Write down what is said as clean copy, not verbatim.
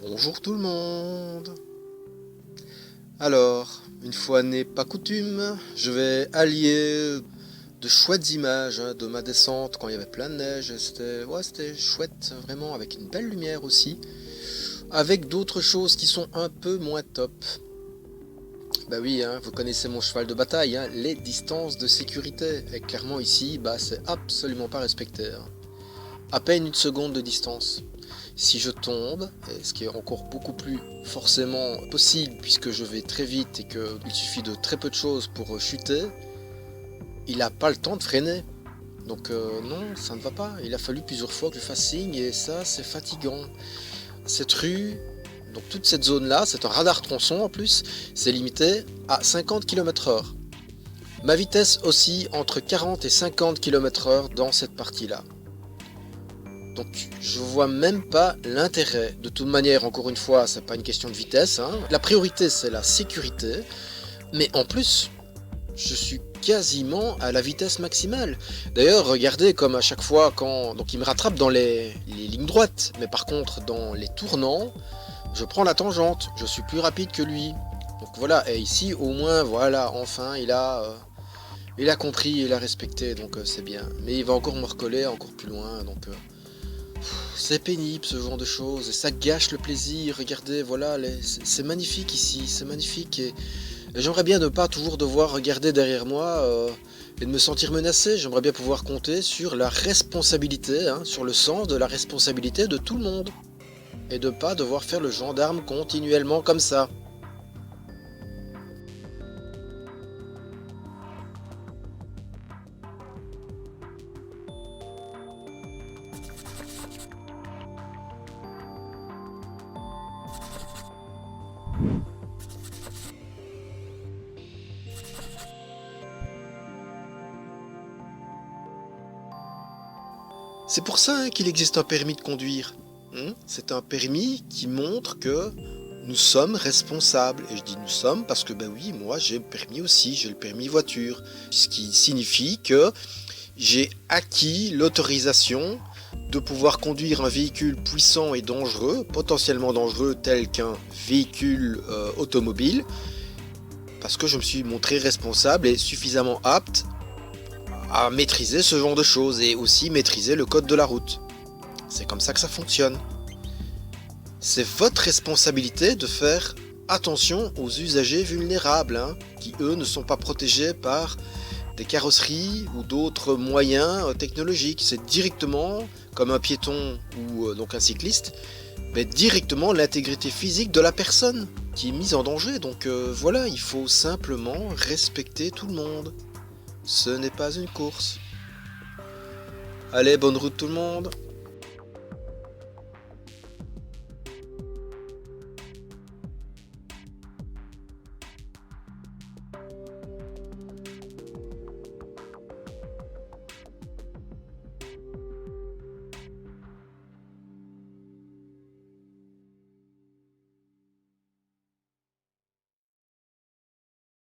Bonjour tout le monde. Alors, une fois n'est pas coutume, je vais allier de chouettes images de ma descente quand il y avait plein de neige. C'était chouette, vraiment, avec une belle lumière aussi. Avec d'autres choses qui sont un peu moins top. Bah oui, vous connaissez mon cheval de bataille, les distances de sécurité. Et clairement ici, c'est absolument pas respecté. À peine une seconde de distance. Si je tombe, et ce qui est encore beaucoup plus forcément possible puisque je vais très vite et qu'il suffit de très peu de choses pour chuter, il n'a pas le temps de freiner. Donc non, ça ne va pas. Il a fallu plusieurs fois que je fasse signe et ça c'est fatigant. Cette rue, donc toute cette zone-là, c'est un radar tronçon en plus, c'est limité à 50 km/h. Ma vitesse aussi entre 40 et 50 km/h dans cette partie-là. Donc je vois même pas l'intérêt. De toute manière, encore une fois, c'est pas une question de vitesse. La priorité c'est la sécurité. Mais en plus, je suis quasiment à la vitesse maximale. D'ailleurs, regardez comme à chaque fois quand. Donc il me rattrape dans les lignes droites. Mais par contre, dans les tournants, je prends la tangente. Je suis plus rapide que lui. Donc voilà, et ici au moins, voilà, enfin il a compris, il a respecté, donc c'est bien. Mais il va encore me recoller encore plus loin, donc c'est pénible ce genre de choses, et ça gâche le plaisir. Regardez, voilà, c'est magnifique ici, c'est magnifique, et j'aimerais bien ne pas toujours devoir regarder derrière moi et de me sentir menacé. J'aimerais bien pouvoir compter sur la responsabilité, sur le sens de la responsabilité de tout le monde, et de ne pas devoir faire le gendarme continuellement comme ça. C'est pour ça qu'il existe un permis de conduire. C'est un permis qui montre que nous sommes responsables. Et je dis nous sommes parce que ben oui, moi j'ai le permis aussi, j'ai le permis voiture. Ce qui signifie que j'ai acquis l'autorisation de pouvoir conduire un véhicule puissant et dangereux, potentiellement dangereux tel qu'un véhicule automobile, parce que je me suis montré responsable et suffisamment apte à maîtriser ce genre de choses et aussi maîtriser le code de la route. C'est comme ça que ça fonctionne. C'est votre responsabilité de faire attention aux usagers vulnérables, qui eux ne sont pas protégés par des carrosseries ou d'autres moyens technologiques. C'est directement, comme un piéton ou donc un cycliste, mais directement l'intégrité physique de la personne qui est mise en danger. Donc voilà, il faut simplement respecter tout le monde. Ce n'est pas une course. Allez, bonne route tout le monde.